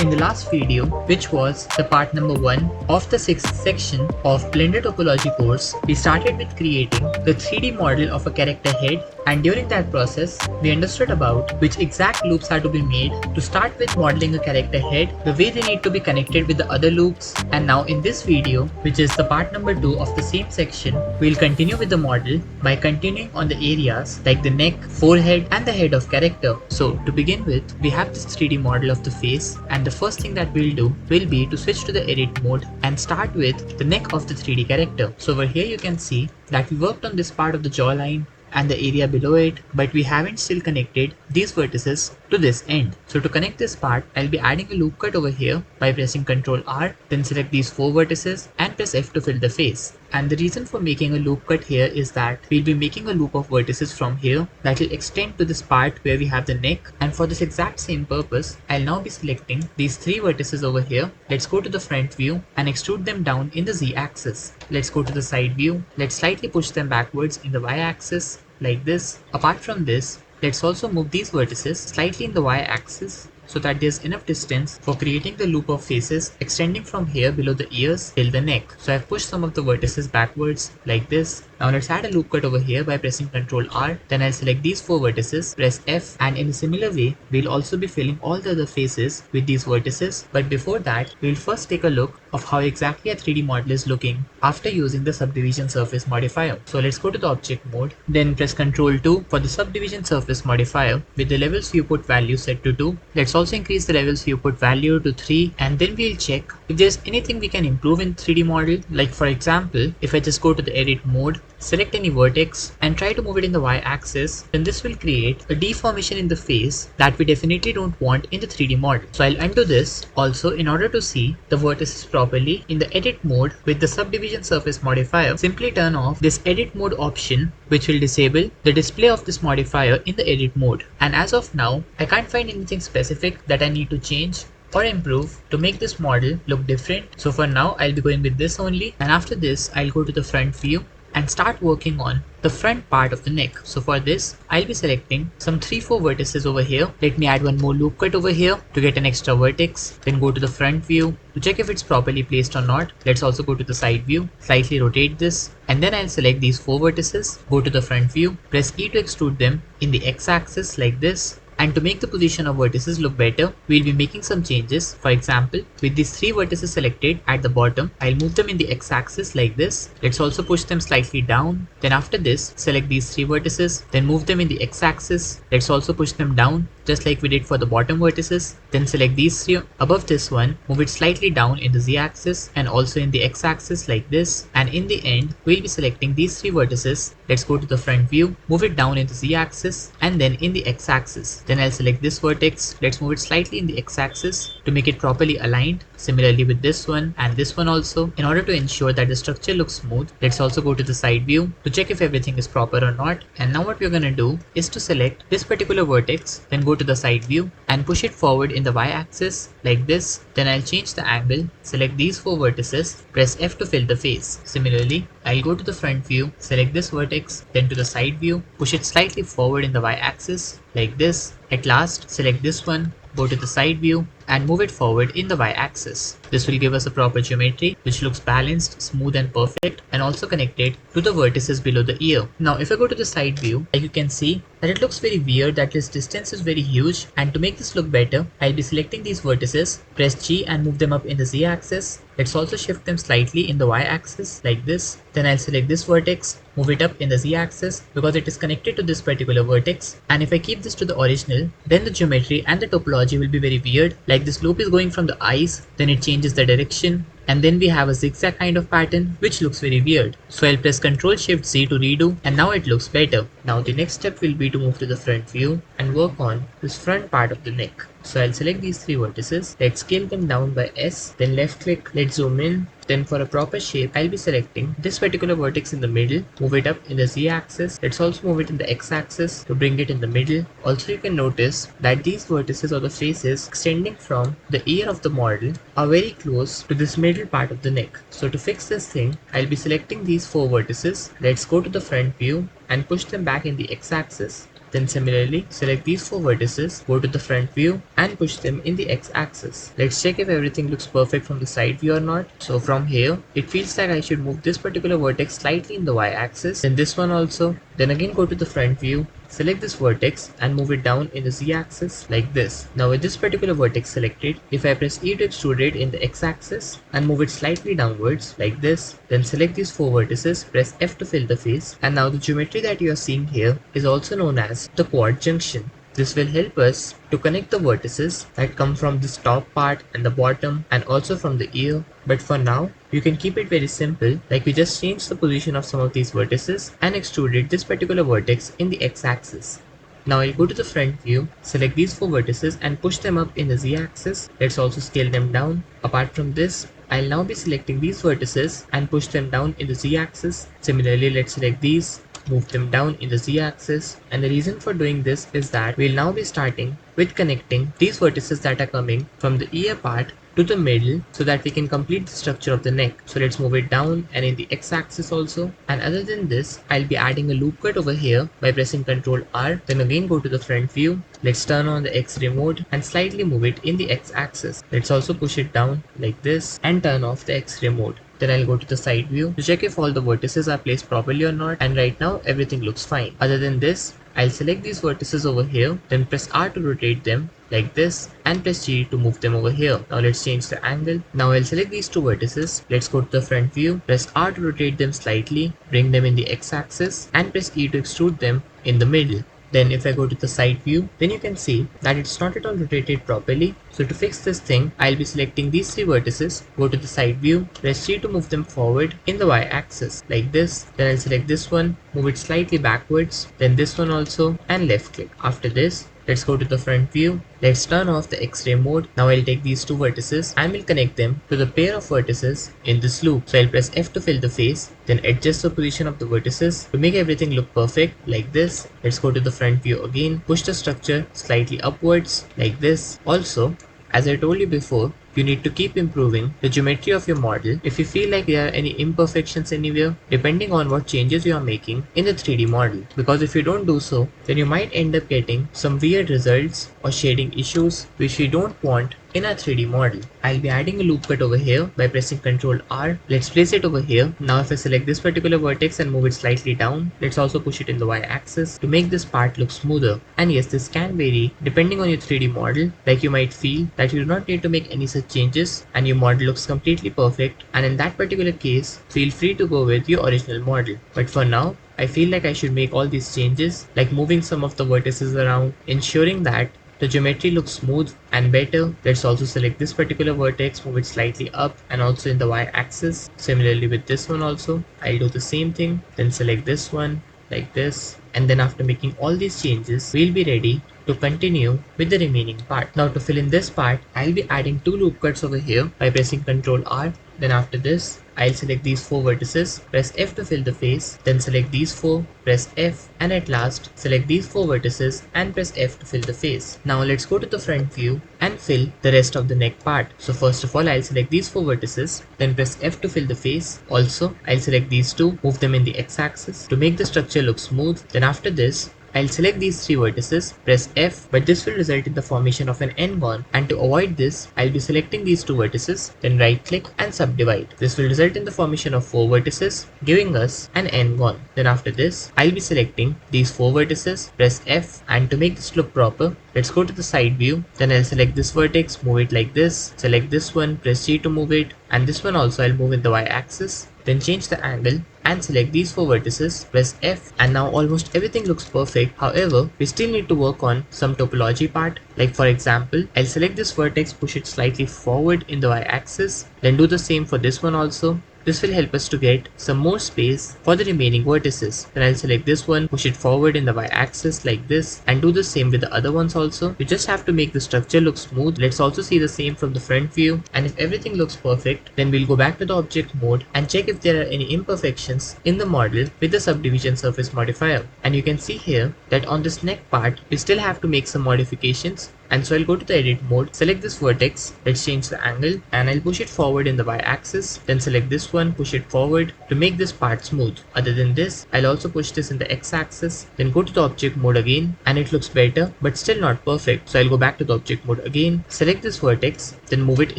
In the last video, which was the part number 1 of the 6th section of Blender Topology course, we started with creating the 3D model of a character head, and during that process, we understood about which exact loops are to be made to start with modeling a character head, the way they need to be connected with the other loops, and now in this video, which is the part number 2 of the same section, we'll continue with the model by continuing on the areas like the neck, forehead, and the head of character. So to begin with, we have this 3D model of the face, and the first thing that we'll do will be to switch to the edit mode and start with the neck of the 3D character. So over here you can see that we worked on this part of the jawline and the area below it, but we haven't still connected these vertices to this end. So to connect this part, I'll be adding a loop cut over here by pressing Ctrl R, then select these 4 vertices and press F to fill the face. And the reason for making a loop cut here is that we'll be making a loop of vertices from here that will extend to this part where we have the neck, and for this exact same purpose, I'll now be selecting these 3 vertices over here. Let's go to the front view and extrude them down in the Z axis. Let's go to the side view. Let's slightly push them backwards in the Y axis like this. Apart from this, let's also move these vertices slightly in the Y axis so that there's enough distance for creating the loop of faces extending from here below the ears till the neck. So I've pushed some of the vertices backwards like this. Now let's add a loop cut over here by pressing Ctrl R. Then I'll select these 4 vertices, press F, and in a similar way, we'll also be filling all the other faces with these vertices. But before that, we'll first take a look of how exactly a 3D model is looking after using the subdivision surface modifier. So let's go to the object mode, then press Ctrl 2 for the subdivision surface modifier with the levels viewport value set to 2. Let's also increase the levels viewport value to 3, and then we'll check if there's anything we can improve in 3D model. Like for example, if I just go to the edit mode, select any vertex and try to move it in the Y axis, then this will create a deformation in the face that we definitely don't want in the 3D model. So I'll undo this. Also, in order to see the vertices properly in the edit mode with the subdivision surface modifier, simply turn off this edit mode option, which will disable the display of this modifier in the edit mode. And as of now, I can't find anything specific that I need to change or improve to make this model look different. So for now, I'll be going with this only, and after this, I'll go to the front view and start working on the front part of the neck. So for this, I'll be selecting some 3-4 vertices over here. Let me add one more loop cut over here to get an extra vertex. Then go to the front view to check if it's properly placed or not. Let's also go to the side view, slightly rotate this, and then I'll select these 4 vertices, go to the front view, press E to extrude them in the X axis like this. And to make the position of vertices look better, we'll be making some changes. For example, with these 3 vertices selected at the bottom, I'll move them in the X axis like this. Let's also push them slightly down. Then after this, select these 3 vertices, then move them in the X axis. Let's also push them down, just like we did for the bottom vertices. Then select these 3 above this one, move it slightly down in the Z axis and also in the X axis like this. And in the end, we'll be selecting these 3 vertices. Let's go to the front view, move it down in the Z axis and then in the X axis. Then I'll select this vertex. Let's move it slightly in the X axis to make it properly aligned. Similarly with this one and this one also. In order to ensure that the structure looks smooth, let's also go to the side view to check if everything is proper or not. And now what we're going to do is to select this particular vertex, then go to the side view and push it forward in the Y axis like this. Then I'll change the angle, select these 4 vertices, press F to fill the face. Similarly, I'll go to the front view, select this vertex, then to the side view, push it slightly forward in the Y axis like this. At last, select this one, go to the side view and move it forward in the Y axis. This will give us a proper geometry which looks balanced, smooth and perfect, and also connected to the vertices below the ear. Now if I go to the side view, like you can see that it looks very weird that this distance is very huge, and to make this look better, I'll be selecting these vertices, press G and move them up in the Z axis. Let's also shift them slightly in the Y axis like this. Then I'll select this vertex, move it up in the Z axis because it is connected to this particular vertex. And if I keep this to the original, then the geometry and the topology will be very weird. Like this loop is going from the eyes, then it changes the direction, and then we have a zigzag kind of pattern which looks very weird. So I'll press Ctrl Shift Z to redo, and now it looks better. Now the next step will be to move to the front view and work on this front part of the neck. So I'll select these 3 vertices, let's scale them down by S, then left click, let's zoom in. Then for a proper shape, I'll be selecting this particular vertex in the middle, move it up in the Z axis. Let's also move it in the X axis to bring it in the middle. Also you can notice that these vertices or the faces extending from the ear of the model are very close to this middle part of the neck. So to fix this thing, I'll be selecting these 4 vertices. Let's go to the front view and push them back in the X axis. Then similarly, select these 4 vertices, go to the front view and push them in the x-axis. Let's check if everything looks perfect from the side view or not. So from here, it feels like I should move this particular vertex slightly in the y-axis, then this one also. Then again go to the front view, select this vertex and move it down in the z-axis like this. Now with this particular vertex selected, if I press E to extrude it in the x-axis and move it slightly downwards like this, then select these 4 vertices, press F to fill the face, and now the geometry that you are seeing here is also known as the quad junction. This will help us to connect the vertices that come from this top part and the bottom and also from the ear. But for now, you can keep it very simple, like we just changed the position of some of these vertices and extruded this particular vertex in the x-axis. Now I'll go to the front view, select these 4 vertices and push them up in the z-axis. Let's also scale them down. Apart from this, I'll now be selecting these vertices and push them down in the z-axis. Similarly, let's select these, move them down in the z-axis, and the reason for doing this is that we'll now be starting with connecting these vertices that are coming from the ear part to the middle so that we can complete the structure of the neck. So let's move it down and in the x-axis also. And other than this, I'll be adding a loop cut over here by pressing Ctrl R, then again go to the front view. Let's turn on the X-ray mode and slightly move it in the x-axis. Let's also push it down like this and turn off the X-ray mode. Then I'll go to the side view to check if all the vertices are placed properly or not, and right now everything looks fine. Other than this, I'll select these vertices over here, then press R to rotate them like this and press G to move them over here. Now let's change the angle. Now I'll select these 2 vertices. Let's go to the front view, press R to rotate them slightly, bring them in the x-axis and press E to extrude them in the middle. Then if I go to the side view, then you can see that it's not at all rotated properly. So to fix this thing, I'll be selecting these 3 vertices, go to the side view, press G to move them forward in the y-axis like this. Then I'll select this one, move it slightly backwards, then this one also, and left click. After this, let's go to the front view. Let's turn off the X-ray mode. Now I'll take these 2 vertices and will connect them to the pair of vertices in this loop. So I'll press F to fill the face, then adjust the position of the vertices to make everything look perfect like this. Let's go to the front view again, push the structure slightly upwards like this. Also, as I told you before, you need to keep improving the geometry of your model if you feel like there are any imperfections anywhere, depending on what changes you are making in the 3D model. Because if you don't do so, then you might end up getting some weird results or shading issues which we don't want in our 3D model. I'll be adding a loop cut over here by pressing Ctrl R. Let's place it over here. Now if I select this particular vertex and move it slightly down, let's also push it in the y-axis to make this part look smoother. And yes, this can vary depending on your 3D model, like you might feel that you do not need to make any such changes and your model looks completely perfect, and in that particular case, feel free to go with your original model. But for now, I feel like I should make all these changes, like moving some of the vertices around, ensuring that the geometry looks smooth and better. Let's also select this particular vertex, move it slightly up and also in the y-axis. Similarly with this one also, I'll do the same thing. Then select this one like this. And then after making all these changes, we'll be ready to continue with the remaining part. Now to fill in this part, I'll be adding 2 loop cuts over here by pressing Ctrl R. Then after this, I'll select these 4 vertices, press F to fill the face, then select these 4, press F, and at last select these 4 vertices and press F to fill the face. Now let's go to the front view and fill the rest of the neck part. So first of all, I'll select these 4 vertices, then press F to fill the face. Also, I'll select these 2, move them in the x-axis to make the structure look smooth. Then after this, I'll select these 3 vertices, press F, but this will result in the formation of an n-gon, and to avoid this, I'll be selecting these 2 vertices, then right click and subdivide. This will result in the formation of 4 vertices, giving us an n-gon. Then after this, I'll be selecting these 4 vertices, press F, and to make this look proper, let's go to the side view. Then I'll select this vertex, move it like this, select this one, press G to move it, and this one also I'll move in the y-axis. Then change the angle and select these 4 vertices, press F, and now almost everything looks perfect. However, we still need to work on some topology part. Like for example, I'll select this vertex, push it slightly forward in the y-axis, then do the same for this one also. This will help us to get some more space for the remaining vertices. Then I'll select this one, push it forward in the y-axis like this, and do the same with the other ones also. You just have to make the structure look smooth. Let's also see the same from the front view, and if everything looks perfect, then we'll go back to the object mode and check if there are any imperfections in the model with the subdivision surface modifier. And you can see here that on this neck part, we still have to make some modifications And so I'll go to the edit mode, select this vertex, let's change the angle, and I'll push it forward in the y-axis, then select this one, push it forward to make this part smooth. Other than this, I'll also push this in the x-axis, then go to the object mode again, and it looks better, but still not perfect. So I'll go back to the object mode again, select this vertex, then move it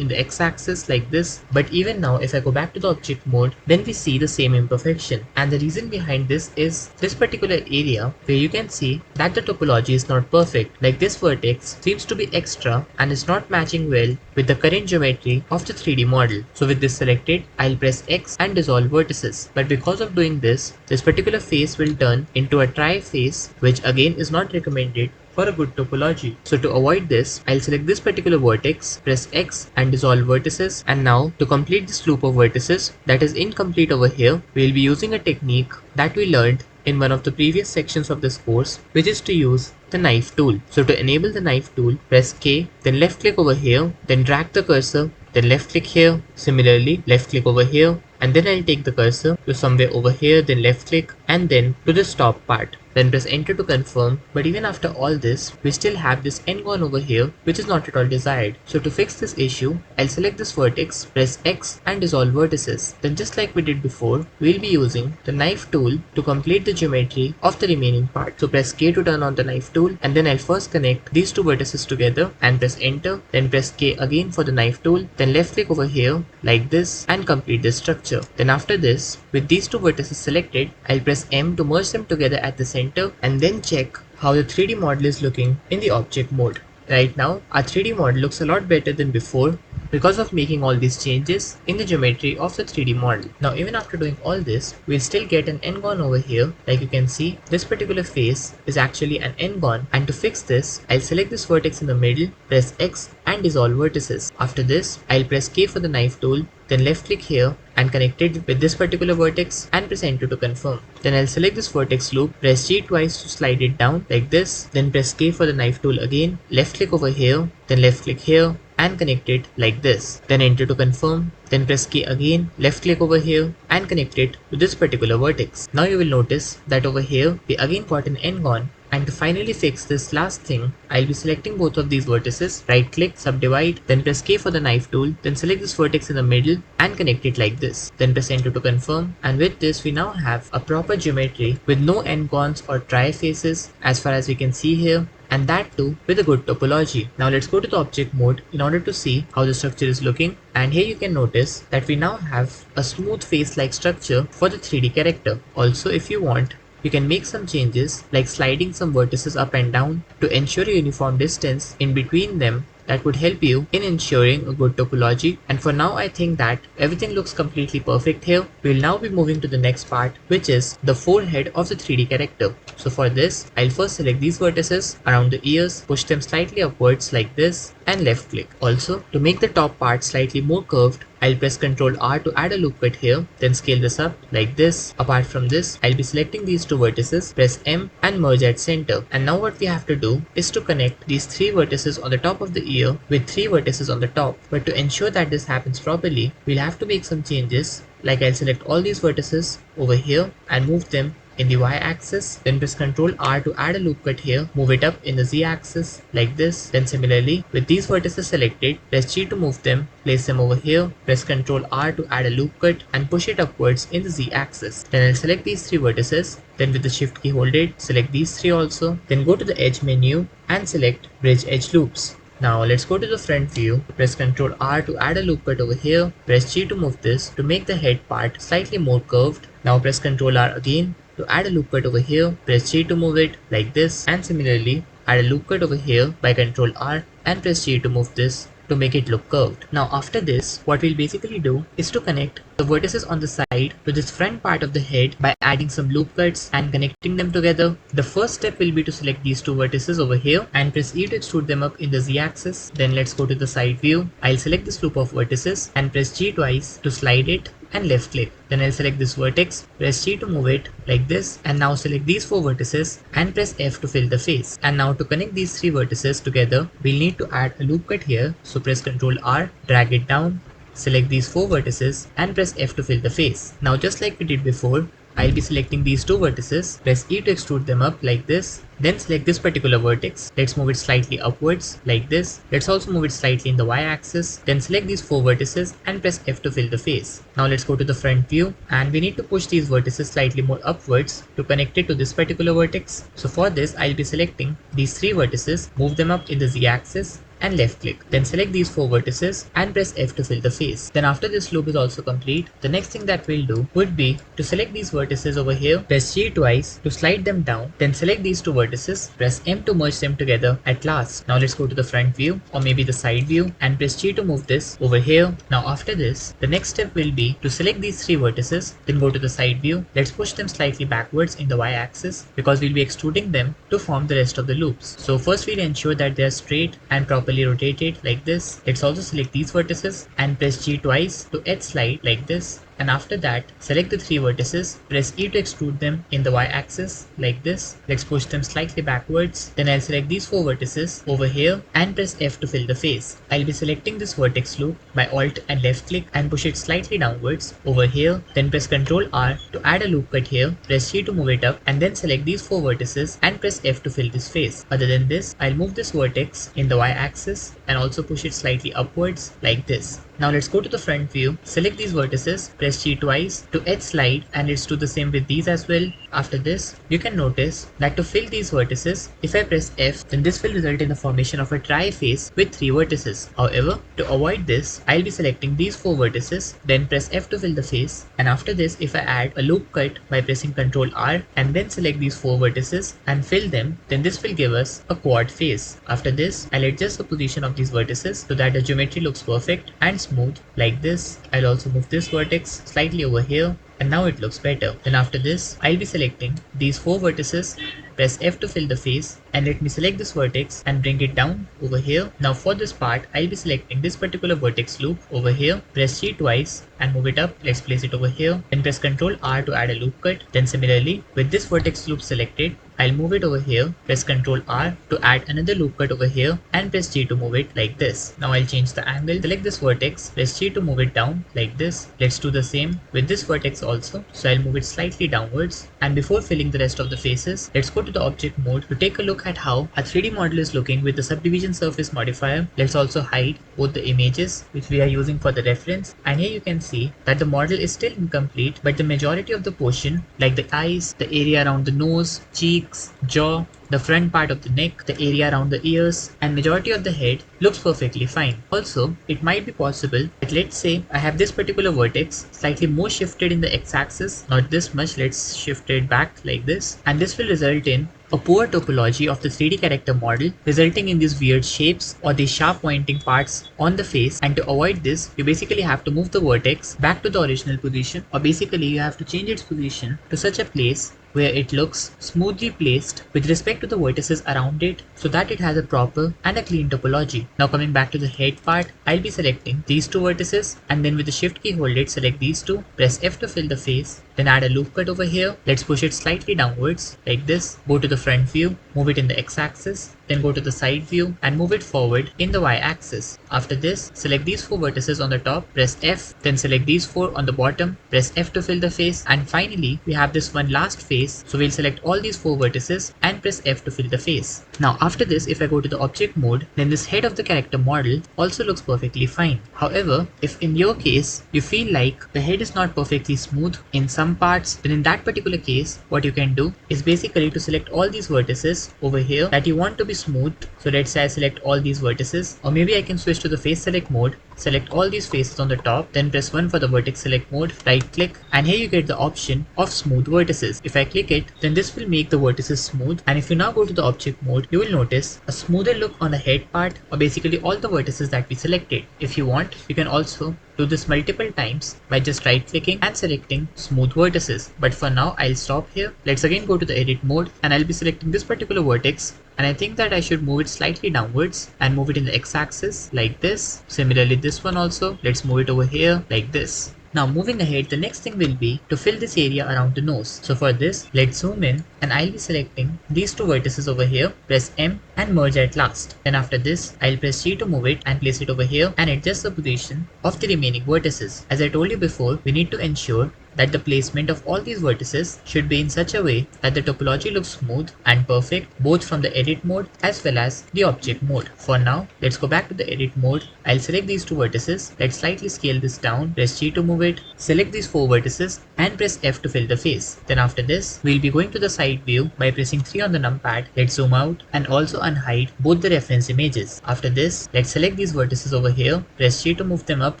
in the x-axis like this. But even now, if I go back to the object mode, then we see the same imperfection. And the reason behind this is this particular area where you can see that the topology is not perfect. Like this vertex seems to be extra and is not matching well with the current geometry of the 3D model. So with this selected, I'll press X and dissolve vertices. But because of doing this particular face will turn into a tri-face, which again is not recommended for a good topology. So to avoid this, I'll select this particular vertex, press X and dissolve vertices. And now to complete this loop of vertices that is incomplete over here, we'll be using a technique that we learned in one of the previous sections of this course, which is to use the knife tool. So to enable the knife tool, press K, then left click over here, then drag the cursor, then left click here, similarly left click over here, and then I'll take the cursor to somewhere over here, then left click, and then to this top part. Then press enter to confirm. But even after all this, we still have this n-gon over here, which is not at all desired. So to fix this issue, I'll select this vertex, press X and dissolve vertices. Then just like we did before, we'll be using the knife tool to complete the geometry of the remaining part. So press K to turn on the knife tool, and then I'll first connect these two vertices together and press enter, then press K again for the knife tool, then left click over here like this and complete this structure. Then after this, with these two vertices selected, I'll press M to merge them together at the center and then check how the 3D model is looking in the object mode. Right now, our 3D model looks a lot better than before because of making all these changes in the geometry of the 3D model. Now even after doing all this, we'll still get an n-gon over here. Like you can see, this particular face is actually an n-gon, and to fix this, I'll select this vertex in the middle, press X and dissolve vertices. After this, I'll press K for the knife tool, then left click here and connect it with this particular vertex and press enter to confirm. Then I'll select this vertex loop, press G twice to slide it down like this, then press K for the knife tool again, left click over here, then left click here and connect it like this. Then enter to confirm, then press K again, left click over here and connect it to this particular vertex. Now you will notice that over here we again got an n-gon. And to finally fix this last thing, I'll be selecting both of these vertices, right click, subdivide, then press K for the knife tool, then select this vertex in the middle and connect it like this. Then press enter to confirm, and with this we now have a proper geometry with no n-gons or tri-faces as far as we can see here, and that too with a good topology. Now let's go to the object mode in order to see how the structure is looking, and here you can notice that we now have a smooth face like structure for the 3D character. Also, if you want, you can make some changes like sliding some vertices up and down to ensure a uniform distance in between them. That would help you in ensuring a good topology. And for now, I think that everything looks completely perfect here. We'll now be moving to the next part, which is the forehead of the 3D character. So for this, I'll first select these vertices around the ears, push them slightly upwards like this and left click. Also, to make the top part slightly more curved, I'll press Ctrl R to add a loop cut here, then scale this up like this. Apart from this, I'll be selecting these two vertices, press M and merge at center. And now what we have to do is to connect these three vertices on the top of the ear with three vertices on the top. But to ensure that this happens properly, we'll have to make some changes. Like I'll select all these vertices over here and move them in the y-axis, then press Ctrl R to add a loop cut here, move it up in the z-axis like this. Then similarly, with these vertices selected, press G to move them, place them over here, press Ctrl R to add a loop cut and push it upwards in the z-axis. Then I'll select these three vertices, then with the shift key hold it, select these three also, then go to the edge menu and select bridge edge loops. Now let's go to the front view, press Ctrl R to add a loop cut over here, press G to move this to make the head part slightly more curved. Now press Ctrl R again to add a loop cut over here, press G to move it like this, and similarly add a loop cut over here by Ctrl R and press G to move this to make it look curved. Now after this, what we'll basically do is to connect the vertices on the side to this front part of the head by adding some loop cuts and connecting them together. The first step will be to select these two vertices over here and press E to extrude them up in the z-axis. Then let's go to the side view. I'll select this loop of vertices and press G twice to slide it and left click. Then I'll select this vertex, press G to move it like this, and now select these four vertices and press F to fill the face. And now to connect these three vertices together, we'll need to add a loop cut here. So press Ctrl R, drag it down, select these four vertices and press F to fill the face. Now just like we did before, I'll be selecting these two vertices, press E to extrude them up like this, then select this particular vertex, let's move it slightly upwards like this, let's also move it slightly in the y-axis, then select these 4 vertices and press F to fill the face. Now let's go to the front view and we need to push these vertices slightly more upwards to connect it to this particular vertex. So for this I'll be selecting these 3 vertices, move them up in the z-axis and left click. Then select these 4 vertices and press F to fill the face. Then after this loop is also complete, the next thing that we'll do would be to select these vertices over here, press G twice to slide them down, then select these 2 vertices, press M to merge them together at last. Now let's go to the front view or maybe the side view and press G to move this over here. Now after this, the next step will be to select these 3 vertices, then go to the side view. Let's push them slightly backwards in the y-axis because we'll be extruding them to form the rest of the loops. So first we'll ensure that they are straight and properly rotated like this. Let's also select these vertices and press G twice to edge slide like this. And after that, select the 3 vertices, press E to extrude them in the y-axis like this. Let's push them slightly backwards. Then I'll select these 4 vertices over here and press F to fill the face. I'll be selecting this vertex loop by Alt and left click and push it slightly downwards over here. Then press Ctrl R to add a loop cut here, press G to move it up and then select these 4 vertices and press F to fill this face. Other than this, I'll move this vertex in the y-axis and also push it slightly upwards like this. Now let's go to the front view, select these vertices, press G twice to edge slide and let's do the same with these as well. After this, you can notice that to fill these vertices, if I press F, then this will result in the formation of a tri-face with 3 vertices. However, to avoid this, I'll be selecting these 4 vertices, then press F to fill the face. And after this, if I add a loop cut by pressing Ctrl R and then select these 4 vertices and fill them, then this will give us a quad face. After this, I'll adjust the position of these vertices so that the geometry looks perfect and smooth like this. I'll also move this vertex slightly over here and now it looks better. Then after this, I'll be selecting these 4 vertices, press F to fill the face and let me select this vertex and bring it down over here. Now for this part, I'll be selecting this particular vertex loop over here, press G twice and move it up. Let's place it over here and press Ctrl R to add a loop cut. Then similarly, with this vertex loop selected, I'll move it over here, press Ctrl R to add another loop cut over here and press G to move it like this. Now I'll change the angle, select this vertex, press G to move it down like this. Let's do the same with this vertex also. So I'll move it slightly downwards and before filling the rest of the faces, let's go to the object mode to take a look at how a 3D model is looking with the subdivision surface modifier. Let's also hide both the images which we are using for the reference, and here you can see that the model is still incomplete, but the majority of the portion like the eyes, the area around the nose, cheeks, jaw, the front part of the neck, the area around the ears, and majority of the head looks perfectly fine. Also, it might be possible that let's say I have this particular vertex slightly more shifted in the x-axis, not this much, let's shift it back like this, and this will result in a poor topology of the 3D character model, resulting in these weird shapes or these sharp pointing parts on the face. And to avoid this, you basically have to move the vertex back to the original position, or basically you have to change its position to such a place where it looks smoothly placed with respect to the vertices around it so that it has a proper and a clean topology. Now coming back to the head part, I'll be selecting these 2 vertices and then with the shift key hold it, select these 2, press F to fill the face, then add a loop cut over here. Let's push it slightly downwards like this, go to the front view, move it in the x-axis, then go to the side view and move it forward in the y-axis. After this, select these 4 vertices on the top, press F, then select these 4 on the bottom, press F to fill the face, and finally we have this one last face, so we'll select all these 4 vertices and press F to fill the face. Now after this, if I go to the object mode, then this head of the character model also looks perfectly fine. However, if in your case you feel like the head is not perfectly smooth in some parts, then in that particular case what you can do is basically to select all these vertices over here that you want to be smooth. So let's say I select all these vertices, or maybe I can switch to the face select mode, select all these faces on the top, then press 1 for the vertex select mode, right click, and here you get the option of smooth vertices. If I click it, then this will make the vertices smooth, and if you now go to the object mode, you will notice a smoother look on the head part, or basically all the vertices that we selected. If you want, you can also do this multiple times by just right clicking and selecting smooth vertices, but for now I'll stop here. Let's again go to the edit mode and I'll be selecting this particular vertex, and I think that I should move it slightly downwards and move it in the x-axis like this. Similarly this one also, let's move it over here like this. Now moving ahead, the next thing will be to fill this area around the nose. So for this, let's zoom in and I'll be selecting these 2 vertices over here, press M and merge at last. Then after this, I'll press G to move it and place it over here and adjust the position of the remaining vertices. As I told you before, we need to ensure that the placement of all these vertices should be in such a way that the topology looks smooth and perfect both from the edit mode as well as the object mode. For now, let's go back to the edit mode. I'll select these two vertices. Let's slightly scale this down, press G to move it, select these four vertices and press F to fill the face. Then after this, we'll be going to the side view by pressing 3 on the numpad. Let's zoom out and also unhide both the reference images. After this, let's select these vertices over here, press G to move them up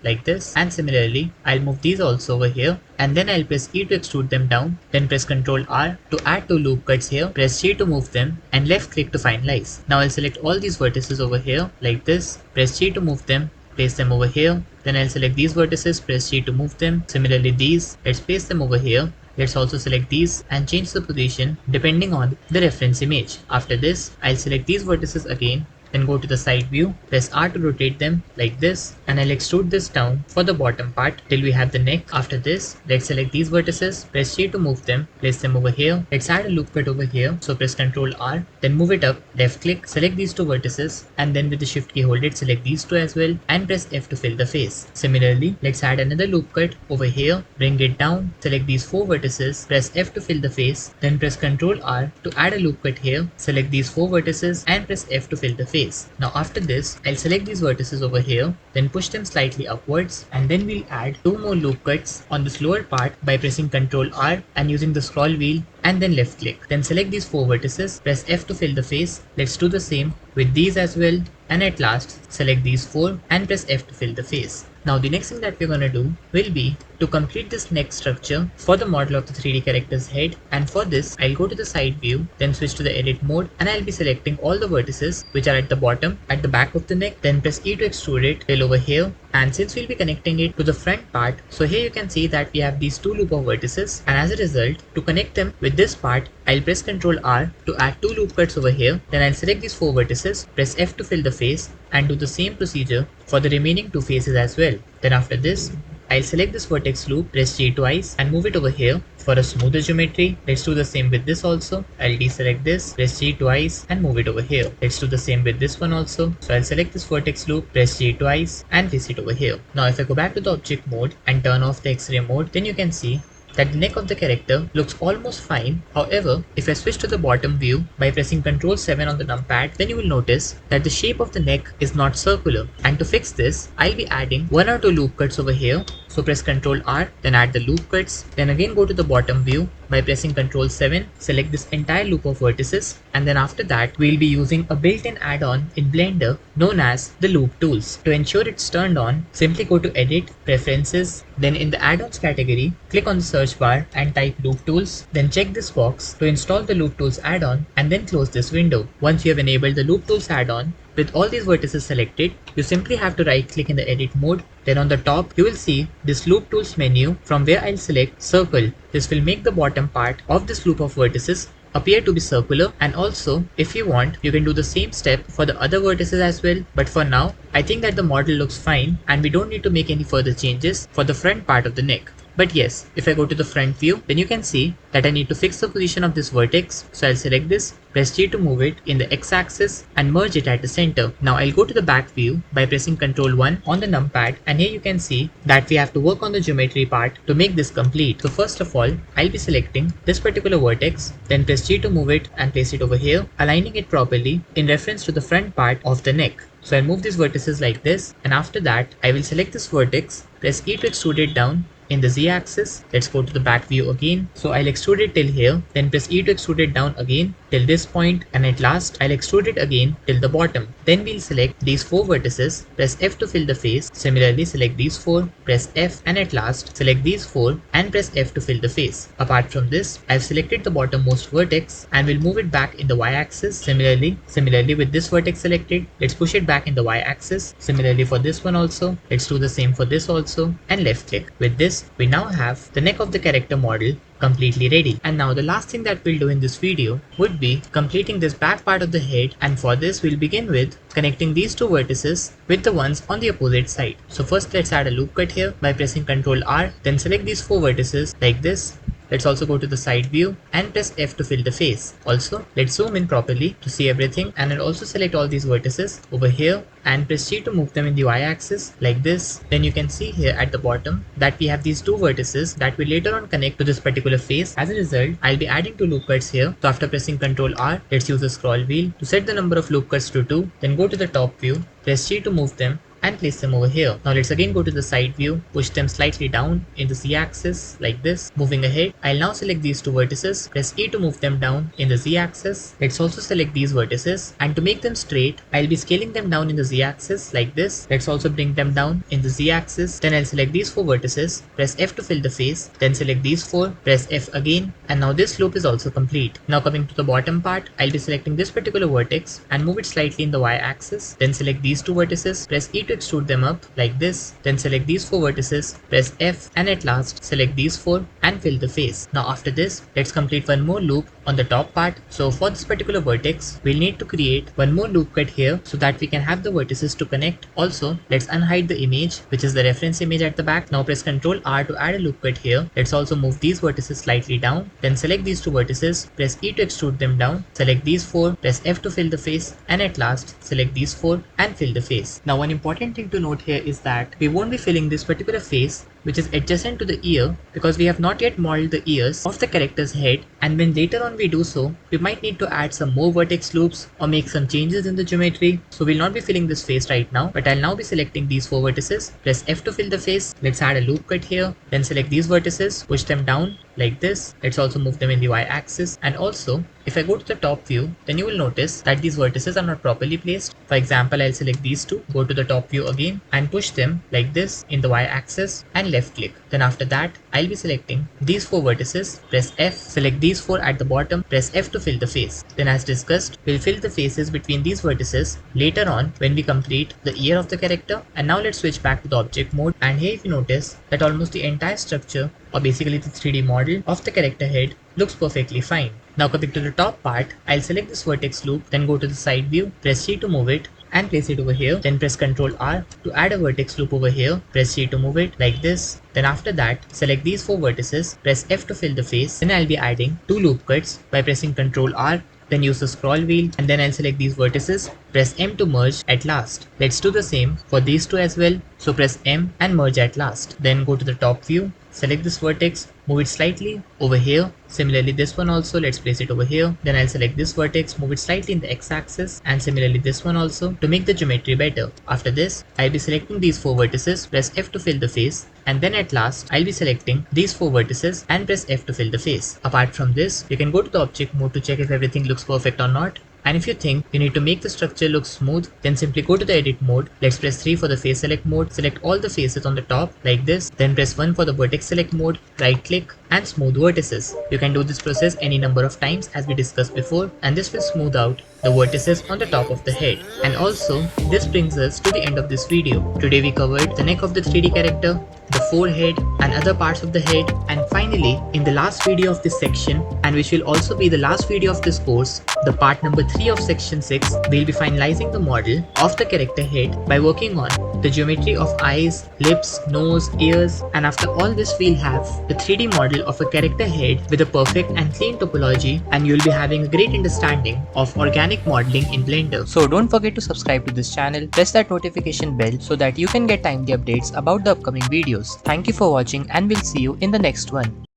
like this, and similarly, I'll move these also over here, and then I'll press E to extrude them down, then press Ctrl R to add two loop cuts here, press G to move them, and left click to finalize. Now I'll select all these vertices over here like this, press G to move them, place them over here, then I'll select these vertices, press G to move them, similarly these, let's place them over here. Let's also select these and change the position depending on the reference image. After this, I'll select these vertices again, then go to the side view, press R to rotate them like this, and I'll extrude this down for the bottom part till we have the neck. After this, let's select these vertices, press G to move them, place them over here. Let's add a loop cut over here, so press Ctrl R, then move it up, left click, select these two vertices, and then with the shift key hold it, select these two as well, and press F to fill the face. Similarly, let's add another loop cut over here, bring it down, select these four vertices, press F to fill the face, then press Ctrl R to add a loop cut here, select these four vertices, and press F to fill the face. Now after this, I'll select these vertices over here, then push them slightly upwards, and then we'll add two more loop cuts on this lower part by pressing Ctrl R and using the scroll wheel, and then left click. Then select these four vertices, press F to fill the face. Let's do the same with these as well, and at last select these four and press F to fill the face. Now the next thing that we're gonna do will be to complete this neck structure for the model of the 3D character's head, and for this I'll go to the side view, then switch to the edit mode, and I'll be selecting all the vertices which are at the bottom at the back of the neck, then press E to extrude it till over here, and since we'll be connecting it to the front part, so here you can see that we have these two loop of vertices, and as a result, to connect them with this part, I'll press Ctrl R to add two loop cuts over here, then I'll select these four vertices, press F to fill the face, and do the same procedure for the remaining two faces as well. Then after this, I'll select this vertex loop, press G twice and move it over here for a smoother geometry. Let's do the same with this also. I'll deselect this, press G twice and move it over here. Let's do the same with this one also. So I'll select this vertex loop, press G twice and place it over here. Now if I go back to the object mode and turn off the X-ray mode, then you can see that the neck of the character looks almost fine. However, if I switch to the bottom view by pressing Ctrl 7 on the numpad, then you will notice that the shape of the neck is not circular. And to fix this, I'll be adding one or two loop cuts over here. So press Ctrl R, then add the loop cuts, then again go to the bottom view by pressing Ctrl 7, select this entire loop of vertices, and then after that we'll be using a built-in add-on in Blender known as the loop tools. To ensure it's turned on, simply go to Edit, Preferences, then in the add-ons category, click on the search bar and type loop tools, then check this box to install the loop tools add-on and then close this window. Once you have enabled the loop tools add-on, with all these vertices selected, you simply have to right click in the edit mode. Then on the top, you will see this loop tools menu from where I'll select circle. This will make the bottom part of this loop of vertices appear to be circular, and also if you want, you can do the same step for the other vertices as well. But for now, I think that the model looks fine and we don't need to make any further changes for the front part of the neck. But yes, if I go to the front view, then you can see that I need to fix the position of this vertex. So I'll select this, press G to move it in the x-axis and merge it at the center. Now I'll go to the back view by pressing Ctrl 1 on the numpad, and here you can see that we have to work on the geometry part to make this complete. So first of all, I'll be selecting this particular vertex, then press G to move it and place it over here, aligning it properly in reference to the front part of the neck. So I'll move these vertices like this, and after that I will select this vertex, press E to extrude it down in the z-axis. Let's go to the back view again. So I'll extrude it till here, then press E to extrude it down again till this point, and at last I'll extrude it again till the bottom. Then we'll select these four vertices, press F to fill the face. Similarly, select these four, press F, and at last select these four and press F to fill the face. Apart from this, I've selected the bottommost vertex and will move it back in the y-axis. Similarly with this vertex selected, let's push it back in the y-axis. Similarly for this one also, let's do the same for this also, and left click. With this, we now have the neck of the character model completely ready. And now the last thing that we'll do in this video would be completing this back part of the head, and for this we'll begin with connecting these two vertices with the ones on the opposite side. So first let's add a loop cut here by pressing Ctrl R, then select these four vertices like this, let's also go to the side view and press F to fill the face. Also, let's zoom in properly to see everything, and I'll also select all these vertices over here and press G to move them in the y-axis like this. Then you can see here at the bottom that we have these two vertices that will later on connect to this particular face. As a result, I'll be adding two loop cuts here. So after pressing Ctrl R, let's use the scroll wheel to set the number of loop cuts to 2. Then go to the top view, press G to move them and place them over here. Now let's again go to the side view, push them slightly down in the z-axis like this. Moving ahead, I'll now select these two vertices, press E to move them down in the z-axis. Let's also select these vertices, and to make them straight, I'll be scaling them down in the z-axis like this. Let's also bring them down in the z-axis. Then I'll select these four vertices, press F to fill the face, then select these four, press F again, and now this loop is also complete. Now coming to the bottom part, I'll be selecting this particular vertex and move it slightly in the y-axis. Then select these two vertices, press E to extrude them up like this. Then select these four vertices, press F, and at last select these four and fill the face. Now after this, let's complete one more loop on the top part. So for this particular vertex, we'll need to create one more loop cut here so that we can have the vertices to connect. Also, let's unhide the image, which is the reference image at the back. Now press Ctrl R to add a loop cut here. Let's also move these vertices slightly down. Then select these two vertices, press E to extrude them down. Select these four, press F to fill the face, and at last select these four and fill the face. Now one important thing to note here is that we won't be filling this particular face which is adjacent to the ear because we have not yet modeled the ears of the character's head, and when later on we do so, we might need to add some more vertex loops or make some changes in the geometry. So we'll not be filling this face right now, but I'll now be selecting these four vertices, press F to fill the face. Let's add a loop cut here, then select these vertices, push them down like this. Let's also move them in the y-axis, and also if I go to the top view, then you will notice that these vertices are not properly placed. For example, I'll select these two, go to the top view again and push them like this in the y-axis and left click. Then after that, I'll be selecting these four vertices, press F, select these four at the bottom, press F to fill the face. Then as discussed, we'll fill the faces between these vertices later on when we complete the ear of the character. And now let's switch back to the object mode, and here if you notice that almost the entire structure, or basically the 3D model of the character head, looks perfectly fine. Now coming to the top part, I'll select this vertex loop, then go to the side view, press C to move it and place it over here. Then press Ctrl R to add a vertex loop over here, press C to move it like this. Then after that, select these four vertices, press F to fill the face. Then I'll be adding two loop cuts by pressing Ctrl R, then use the scroll wheel, and then I'll select these vertices, press M to merge at last. Let's do the same for these two as well. So press M and merge at last. Then go to the top view, select this vertex, move it slightly over here. Similarly this one also, let's place it over here. Then I'll select this vertex, move it slightly in the x-axis, and similarly this one also to make the geometry better. After this, I'll be selecting these four vertices, press F to fill the face, and then at last I'll be selecting these four vertices and press F to fill the face. Apart from this, you can go to the object mode to check if everything looks perfect or not. And if you think you need to make the structure look smooth, then simply go to the edit mode. Let's press 3 for the face select mode, select all the faces on the top like this, then press 1 for the vertex select mode, right click and smooth vertices. You can do this process any number of times as we discussed before, and this will smooth out the vertices on the top of the head. And also, this brings us to the end of this video. Today we covered the neck of the 3D character, the forehead and other parts of the head, and finally in the last video of this section, and which will also be the last video of this course, the part number 3 of section 6, we'll be finalizing the model of the character head by working on the geometry of eyes, lips, nose, ears, and after all this we'll have the 3D model of a character head with a perfect and clean topology, and you'll be having a great understanding of organic modeling in Blender. So don't forget to subscribe to this channel, press that notification bell so that you can get timely updates about the upcoming videos. Thank you for watching, and we'll see you in the next one.